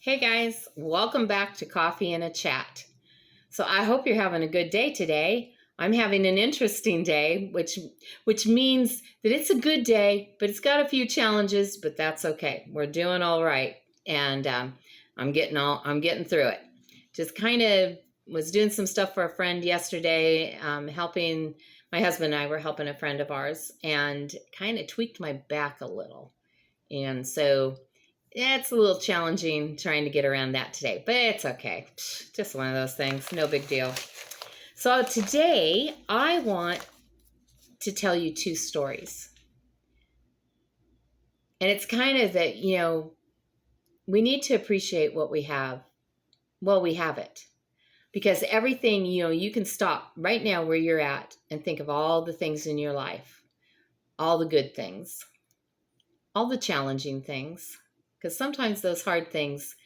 Hey guys, welcome back to Coffee and a Chat. So I hope you're having a good day today. I'm having an interesting day, which means that it's a good day, but it's got a few challenges, but that's okay. We're doing all right, and I'm getting through it. Just kind of was doing some stuff for a friend yesterday, helping my husband and I were helping a friend of ours, and kind of tweaked my back a little, and so. Yeah, it's a little challenging trying to get around that today, but it's okay. Just one of those things, no big deal. So today I want to tell you two stories. And it's kind of that, we need to appreciate what we have while we have it. Because everything, you can stop right now where you're at and think of all the things in your life, all the good things, all the challenging things. Because sometimes those hard things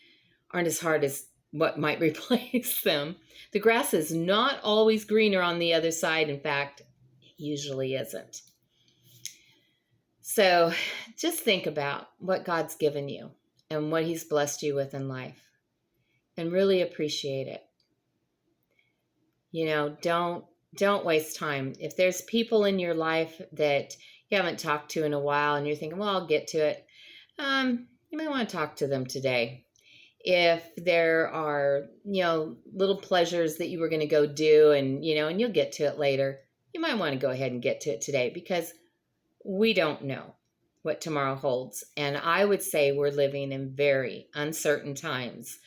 aren't as hard as what might replace them. The grass is not always greener on the other side. In fact, it usually isn't. So just think about what God's given you and what He's blessed you with in life and really appreciate it. Don't waste time. If there's people in your life that you haven't talked to in a while and you're thinking, well, I'll get to it, you may want to talk to them today. If there are, little pleasures that you were going to go do and you'll get to it later, you might want to go ahead and get to it today because we don't know what tomorrow holds. And I would say we're living in very uncertain times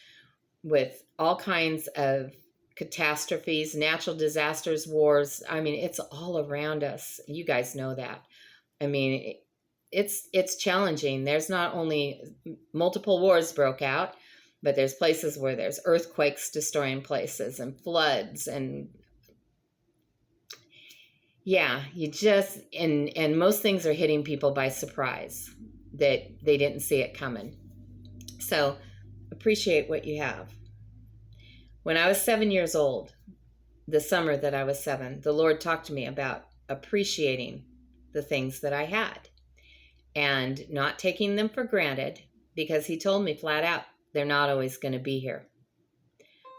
with all kinds of catastrophes, natural disasters, wars. I mean, it's all around us. You guys know that. I mean, it's challenging. There's not only multiple wars broke out, but there's places where there's earthquakes destroying places and floods and and most things are hitting people by surprise that they didn't see it coming. So appreciate what you have. When I was 7 years old, the summer that I was 7, the Lord talked to me about appreciating the things that I had and not taking them for granted, because He told me flat out, they're not always going to be here.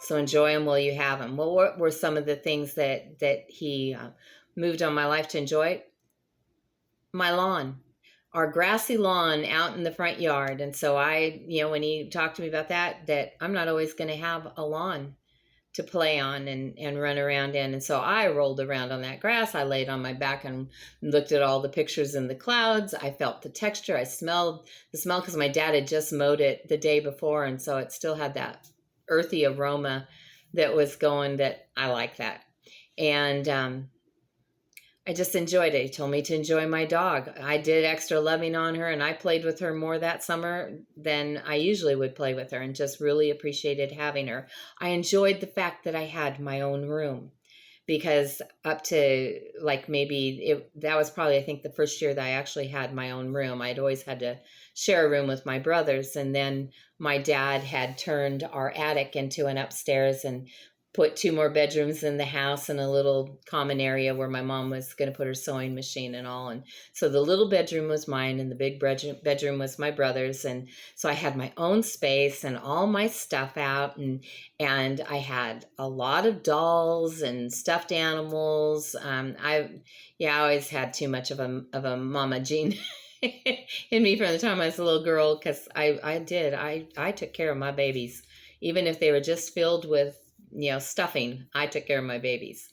So enjoy them while you have them. Well, what were some of the things that He moved on my life to enjoy? My lawn, our grassy lawn out in the front yard. And so when He talked to me about that I'm not always going to have a lawn to play on and run around in. And so I rolled around on that grass. I laid on my back and looked at all the pictures in the clouds. I felt the texture. I smelled the smell because my dad had just mowed it the day before. And so it still had that earthy aroma that was going, that I like that. And I just enjoyed it. He told me to enjoy my dog. I did extra loving on her, and I played with her more that summer than I usually would play with her, and just really appreciated having her. I enjoyed the fact that I had my own room, because up to that was probably, I think, the first year that I actually had my own room. I'd always had to share a room with my brothers, and then my dad had turned our attic into an upstairs and put 2 more bedrooms in the house and a little common area where my mom was going to put her sewing machine and all. And so the little bedroom was mine and the big bedroom was my brother's. And so I had my own space and all my stuff out. And I had a lot of dolls and stuffed animals. I always had too much of a mama gene in me from the time I was a little girl, because I took care of my babies. Even if they were just filled with stuffing, I took care of my babies.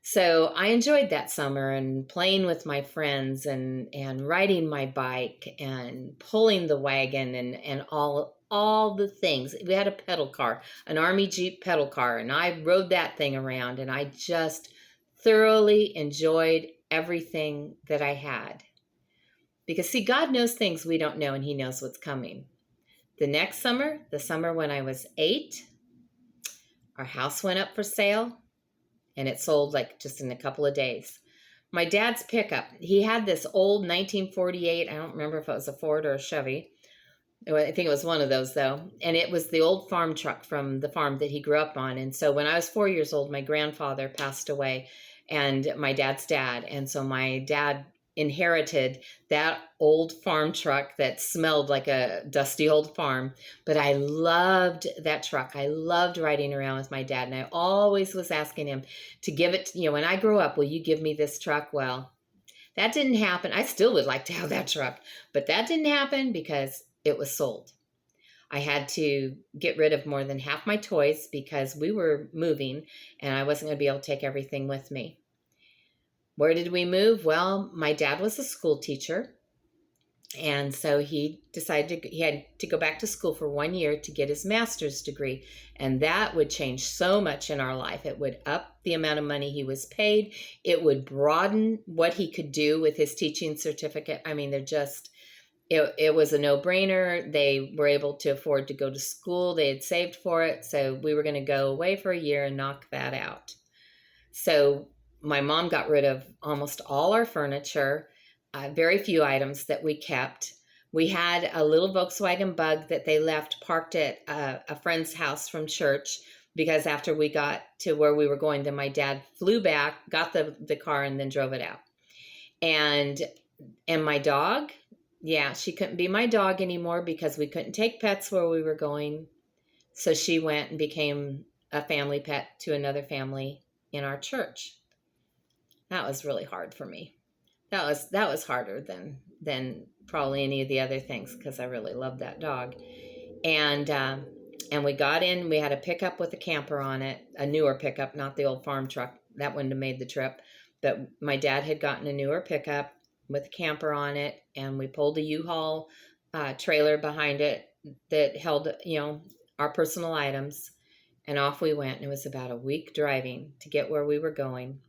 So I enjoyed that summer and playing with my friends and riding my bike and pulling the wagon and all the things. We had a pedal car, an Army Jeep pedal car, and I rode that thing around, and I just thoroughly enjoyed everything that I had. Because see, God knows things we don't know, and He knows what's coming. The next summer, the summer when I was 8, our house went up for sale, and it sold just in a couple of days. My dad's pickup, he had this old 1948, I don't remember if it was a Ford or a Chevy. I think it was one of those, though. And it was the old farm truck from the farm that he grew up on. And so when I was 4 years old, my grandfather passed away, and my dad's dad. And so my dad inherited that old farm truck that smelled like a dusty old farm. But I loved that truck. I loved riding around with my dad. And I always was asking him to give it, when I grow up, will you give me this truck? Well, that didn't happen. I still would like to have that truck, but that didn't happen because it was sold. I had to get rid of more than half my toys because we were moving and I wasn't going to be able to take everything with me. Where did we move? Well, my dad was a school teacher. And so he decided he had to go back to school for 1 year to get his master's degree. And that would change so much in our life. It would up the amount of money he was paid. It would broaden what he could do with his teaching certificate. I mean, it was a no-brainer. They were able to afford to go to school. They had saved for it. So we were going to go away for a year and knock that out. So my mom got rid of almost all our furniture. Very few items that we kept. We had a little Volkswagen Bug that they left parked at a friend's house from church because after we got to where we were going, then my dad flew back, got the car, and then drove it out. And my dog, she couldn't be my dog anymore because we couldn't take pets where we were going. So she went and became a family pet to another family in our church. That was really hard for me. That was harder than probably any of the other things because I really loved that dog. And we got in. We had a pickup with a camper on it, a newer pickup, not the old farm truck. That wouldn't have made the trip. But my dad had gotten a newer pickup with a camper on it, and we pulled a U-Haul trailer behind it that held, our personal items, and off we went. And it was about a week driving to get where we were going.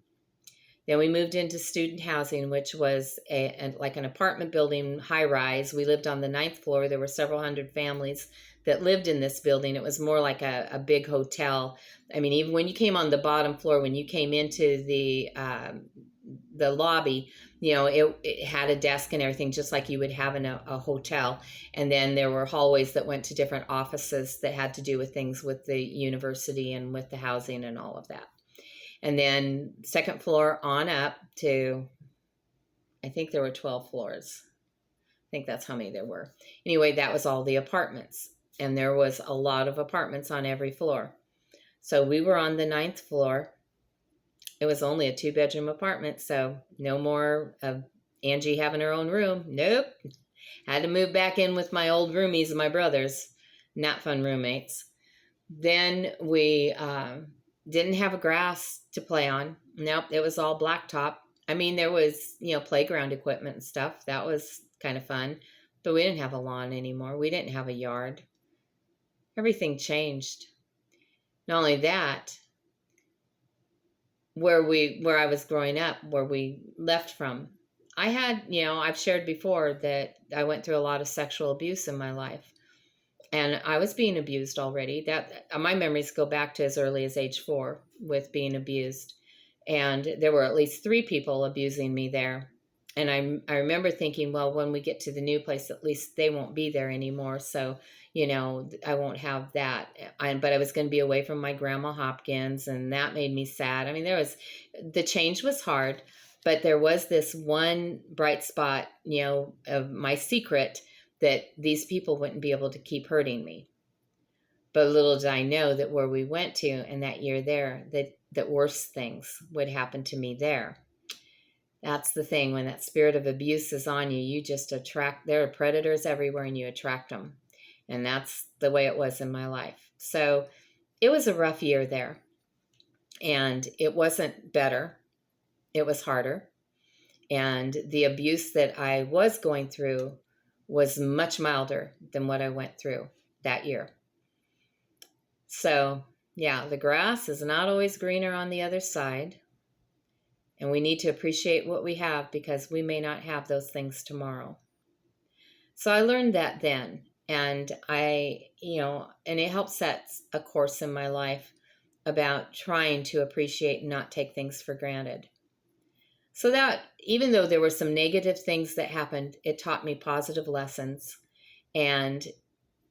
Then we moved into student housing, which was like an apartment building, high rise. We lived on the 9th floor. There were several hundred families that lived in this building. It was more like a big hotel. I mean, even when you came on the bottom floor, when you came into the lobby, it had a desk and everything, just like you would have in a hotel. And then there were hallways that went to different offices that had to do with things with the university and with the housing and all of that. And then second floor on up to, I think there were 12 floors. I think that's how many there were. Anyway, that was all the apartments. And there was a lot of apartments on every floor. So we were on the 9th floor. It was only a 2-bedroom apartment, so no more of Angie having her own room. Nope. Had to move back in with my old roomies and my brothers. Not fun roommates. Then we didn't have a grass to play on. Nope, it was all blacktop. I mean, there was, playground equipment and stuff. That was kind of fun. But we didn't have a lawn anymore. We didn't have a yard. Everything changed. Not only that, where I was growing up, where we left from, I had, I've shared before that I went through a lot of sexual abuse in my life. And I was being abused already. That my memories go back to as early as age 4 with being abused. And there were at least 3 people abusing me there. And I remember thinking, well, when we get to the new place, at least they won't be there anymore. So, I won't have that. But I was going to be away from my grandma Hopkins, and that made me sad. I mean, the change was hard, but there was this one bright spot, of my secret, that these people wouldn't be able to keep hurting me. But little did I know that where we went to in that year there, that worse things would happen to me there. That's the thing. When that spirit of abuse is on you, you just attract, there are predators everywhere and you attract them. And that's the way it was in my life. So it was a rough year there. And it wasn't better. It was harder. And the abuse that I was going through was much milder than what I went through that year. So, the grass is not always greener on the other side. And we need to appreciate what we have because we may not have those things tomorrow. So I learned that then. And and it helped set a course in my life about trying to appreciate and not take things for granted. So that even though there were some negative things that happened, it taught me positive lessons. And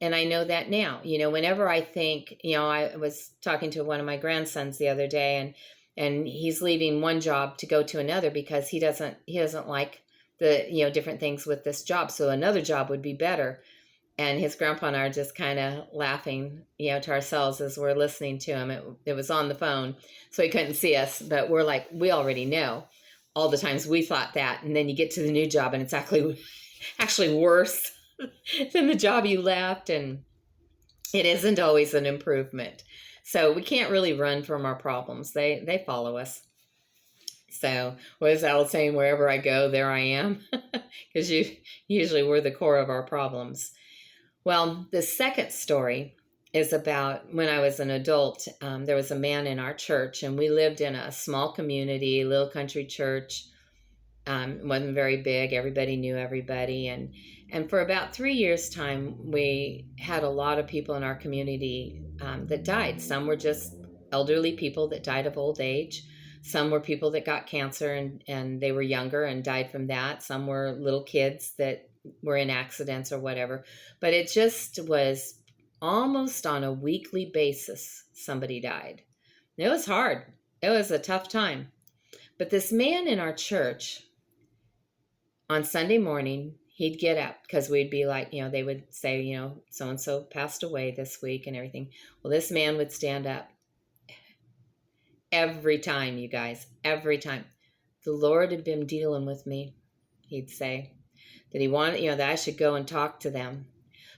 I know that now, whenever I think, I was talking to one of my grandsons the other day, and he's leaving one job to go to another because he doesn't like different things with this job. So another job would be better. And his grandpa and I are just kind of laughing, to ourselves as we're listening to him. It was on the phone, so he couldn't see us, but we're like, we already know all the times we thought that. And then you get to the new job and it's actually worse than the job you left. And it isn't always an improvement. So we can't really run from our problems. They follow us. So what is Al saying? Wherever I go, there I am. Because usually we're the core of our problems. Well, the second story is about when I was an adult. There was a man in our church, and we lived in a small community, little country church. It wasn't very big. Everybody knew everybody. And for about 3 years' time, we had a lot of people in our community that died. Some were just elderly people that died of old age. Some were people that got cancer and they were younger and died from that. Some were little kids that were in accidents or whatever. But it just was almost on a weekly basis somebody died. It was hard. It was a tough time. But this man in our church, on Sunday morning, he'd get up because we'd be like, they would say, so-and-so passed away this week and everything. Well, this man would stand up every time, you guys, every time. The Lord had been dealing with me, he'd say, that he wanted, that I should go and talk to them.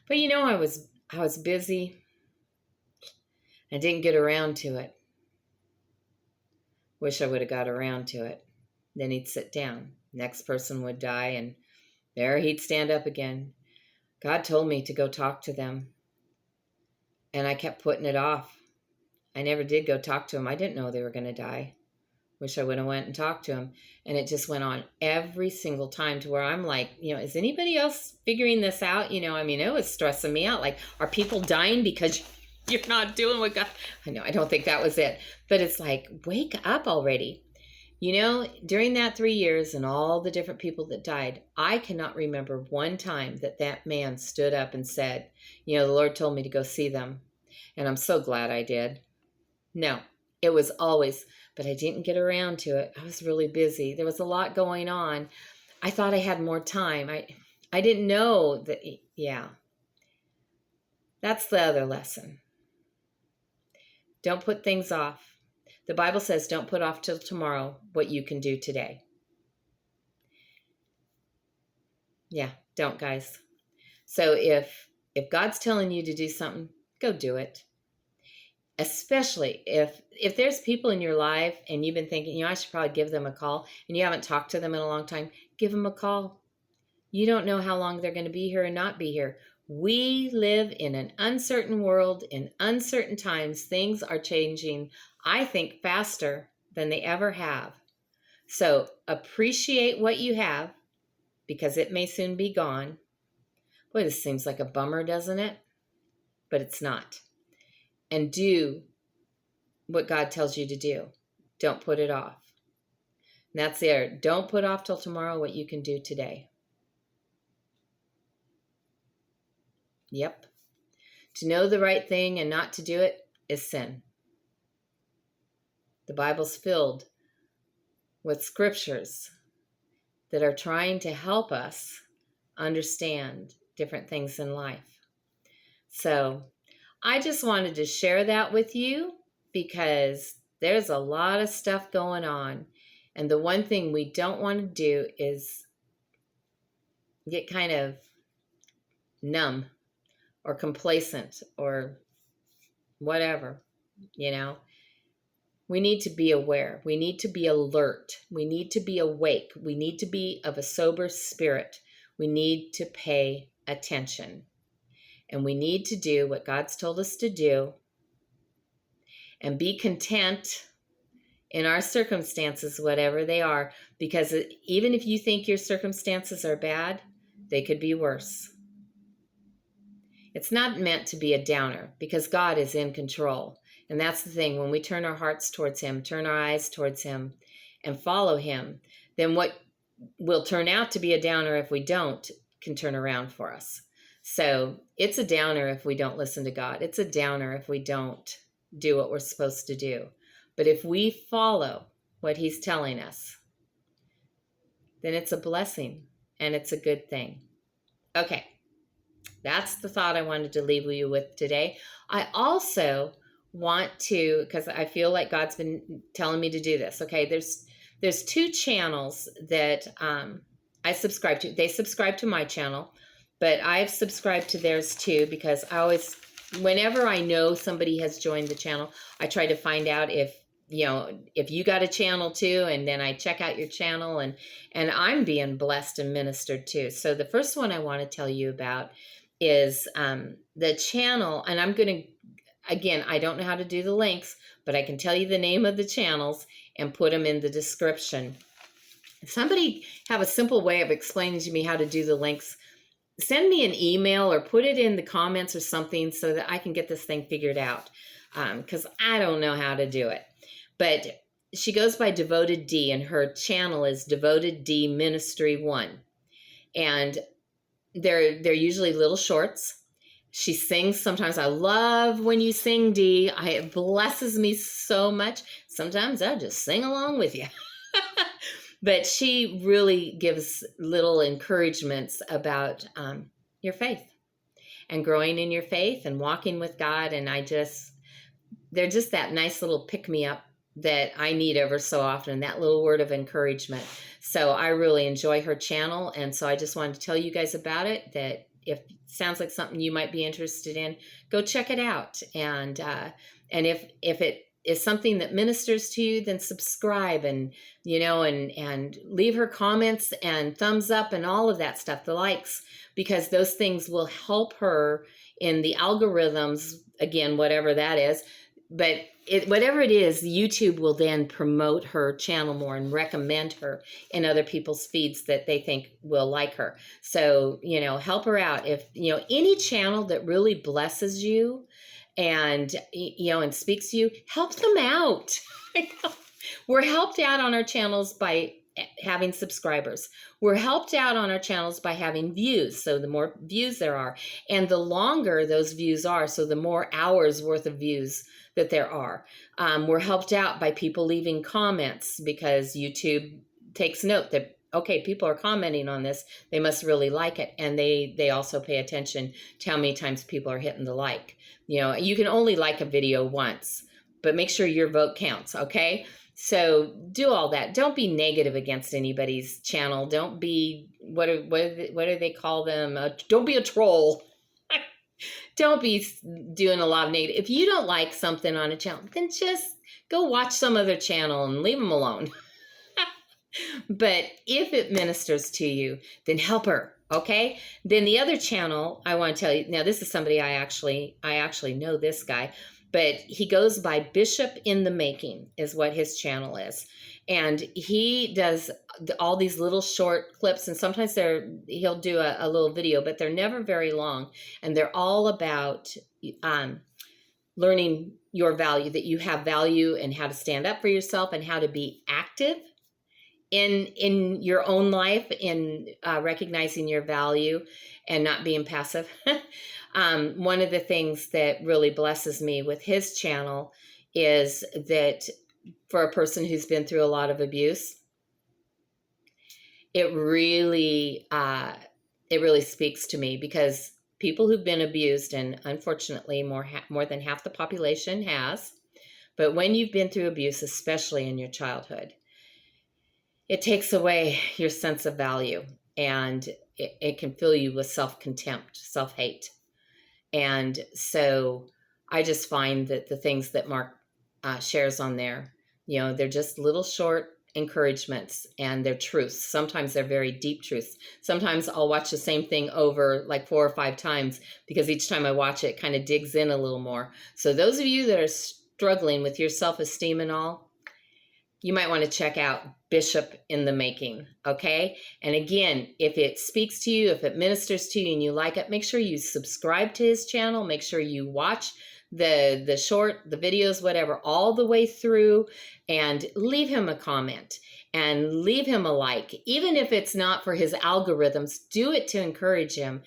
But I was busy. I didn't get around to it. Wish I would have got around to it. Then he'd sit down. Next person would die, and there he'd stand up again. God told me to go talk to them, and I kept putting it off. I never did go talk to them. I didn't know they were going to die. Wish I would have went and talked to him. And it just went on every single time to where I'm like, is anybody else figuring this out? It was stressing me out. Like, are people dying because you're not doing what God... I don't think that was it. But it's like, wake up already. During that 3 years and all the different people that died, I cannot remember one time that man stood up and said, the Lord told me to go see them. And I'm so glad I did. No, it was always, but I didn't get around to it. I was really busy. There was a lot going on. I thought I had more time. I didn't know that, That's the other lesson. Don't put things off. The Bible says don't put off till tomorrow what you can do today. Yeah, don't, guys. So if God's telling you to do something, go do it. Especially if there's people in your life and you've been thinking, I should probably give them a call, and you haven't talked to them in a long time, give them a call. You don't know how long they're going to be here or not be here. We live in an uncertain world, in uncertain times. Things are changing, I think, faster than they ever have. So appreciate what you have, because it may soon be gone. Boy, this seems like a bummer, doesn't it? But it's not. And do what God tells you to do. Don't put it off. And that's there. Don't put off till tomorrow what you can do today. Yep. To know the right thing and not to do it is sin. The Bible's filled with scriptures that are trying to help us understand different things in life. So I just wanted to share that with you because there's a lot of stuff going on. And the one thing we don't want to do is get kind of numb or complacent or whatever, We need to be aware. We need to be alert. We need to be awake. We need to be of a sober spirit. We need to pay attention. And we need to do what God's told us to do and be content in our circumstances, whatever they are, because even if you think your circumstances are bad, they could be worse. It's not meant to be a downer because God is in control. And that's the thing. When we turn our hearts towards him, turn our eyes towards him, and follow him, then what will turn out to be a downer if we don't can turn around for us. So it's a downer if we don't listen to God. It's a downer if we don't do what we're supposed to do. But if we follow what he's telling us, then it's a blessing. and it's a good thing. Okay, that's the thought I wanted to leave you with today. I also want to, because I feel like God's been telling me to do this. Okay, there's two channels that I subscribe to. They subscribe to my channel, but I've subscribed to theirs too, because I always, whenever I know somebody has joined the channel, I try to find out if you got a channel too, and then I check out your channel, and I'm being blessed and ministered too. So the first one I want to tell you about is the channel, and I'm going to, again, I don't know how to do the links, but I can tell you the name of the channels and put them in the description. If somebody have a simple way of explaining to me how to do the links, send me an email or put it in the comments or something so that I can get this thing figured out, because I don't know how to do it. But she goes by Devoted Dee, and her channel is Devoted Dee Ministry 1. And they're usually little shorts. She sings sometimes. I love when you sing, Dee. It blesses me so much. Sometimes I just sing along with you. But she really gives little encouragements about your faith and growing in your faith and walking with God. And they're just that nice little pick-me-up that I need ever so often, that little word of encouragement. So I really enjoy her channel. And so I just wanted to tell you guys about it, that if it sounds like something you might be interested in, go check it out. And if it is something that ministers to you, then subscribe and leave her comments and thumbs up and all of that stuff, the likes, because those things will help her in the algorithms, again, whatever that is. But whatever it is, YouTube will then promote her channel more and recommend her in other people's feeds that they think will like her. So, help her out. If, any channel that really blesses you and, and speaks to you, help them out. We're helped out on our channels by having subscribers. We're helped out on our channels by having views. So the more views there are, and the longer those views are, so the more hours worth of views that there are. We're helped out by people leaving comments, because YouTube takes note that, okay, people are commenting on this, they must really like it. And they also pay attention to how many times people are hitting the like. You can only like a video once, but make sure your vote counts, okay? So do all that. Don't be negative against anybody's channel. Don't be, what do they call them? Don't be a troll. Don't be doing a lot of negative. If you don't like something on a channel, then just go watch some other channel and leave them alone. But if it ministers to you, then help her, okay? Then the other channel I want to tell you, now this is somebody I actually know this guy, but he goes by Bishop in the Making is what his channel is. And he does all these little short clips, and sometimes he'll do a little video, but they're never very long. And they're all about learning your value, that you have value, and how to stand up for yourself, and how to be active in your own life, in recognizing your value and not being passive. One of the things that really blesses me with his channel is that for a person who's been through a lot of abuse, it really speaks to me, because people who've been abused, and unfortunately more than half the population has, but when you've been through abuse, especially in your childhood, it takes away your sense of value, and it can fill you with self-contempt, self-hate. And so I just find that the things that Mark shares on there, they're just little short encouragements, and they're truths. Sometimes they're very deep truths. Sometimes I'll watch the same thing over like 4 or 5 times, because each time I watch it kind of digs in a little more. So those of you that are struggling with your self-esteem and all, you might want to check out Bishop in the Making, okay? And again, if it speaks to you, if it ministers to you and you like it, make sure you subscribe to his channel. Make sure you watch the videos, whatever, all the way through, and leave him a comment and leave him a like. Even if it's not for his algorithms, do it to encourage him.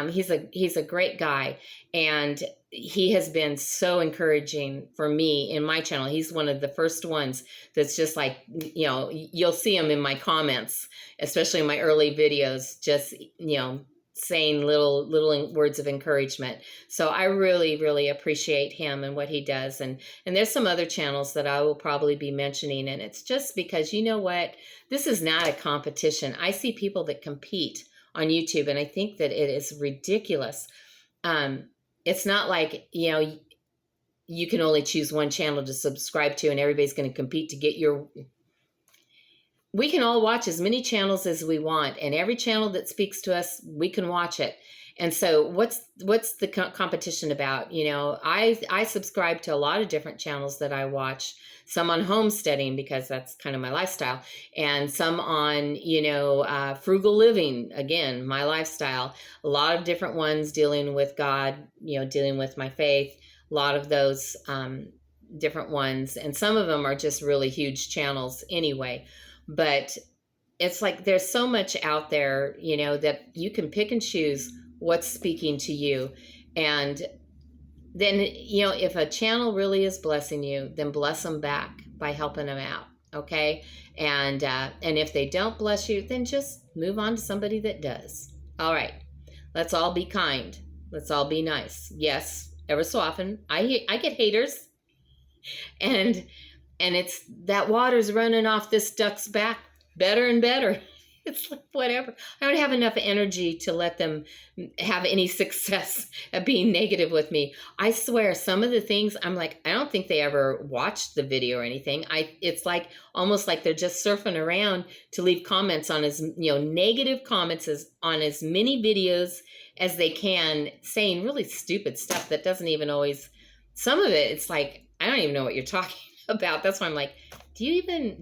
He's a great guy, and he has been so encouraging for me in my channel. He's one of the first ones that's just like, you know, you'll see him in my comments, especially in my early videos, just, you know, saying little words of encouragement. So I really, really appreciate him and what he does. And there's some other channels that I will probably be mentioning. And it's just because, you know what, this is not a competition. I see people that compete on YouTube, and I think that it is ridiculous. It's not like, you know, you can only choose one channel to subscribe to and everybody's going to compete to get your... We can all watch as many channels as we want, and every channel that speaks to us, we can watch it. And so what's the competition about? You know, I subscribe to a lot of different channels that I watch, some on homesteading because that's kind of my lifestyle, and some on, you know, frugal living, again, my lifestyle. A lot of different ones dealing with God, you know, dealing with my faith, a lot of those different ones. And some of them are just really huge channels anyway. But it's like there's so much out there, you know, that you can pick and choose what's speaking to you. And then, you know, if a channel really is blessing you, then bless them back by helping them out. Okay. And if they don't bless you, then just move on to somebody that does. All right. Let's all be kind. Let's all be nice. Yes. Ever so often I get haters, and it's that water's running off this duck's back better and better. It's like, whatever. I don't have enough energy to let them have any success at being negative with me. I swear, some of the things, I'm like, I don't think they ever watched the video or anything. It's like almost like they're just surfing around to leave comments on as, you know, negative comments on as many videos as they can, saying really stupid stuff that doesn't even always, some of it, it's like, I don't even know what you're talking about. That's why I'm like, did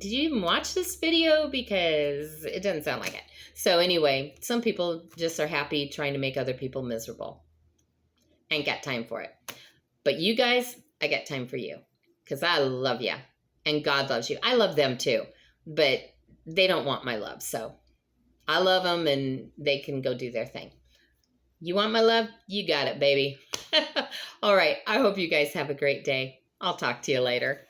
you even watch this video? Because it doesn't sound like it. So anyway, some people just are happy trying to make other people miserable. Ain't got time for it. But you guys, I got time for you, because I love you and God loves you. I love them too, but they don't want my love. So I love them and they can go do their thing. You want my love? You got it, baby. All right. I hope you guys have a great day. I'll talk to you later.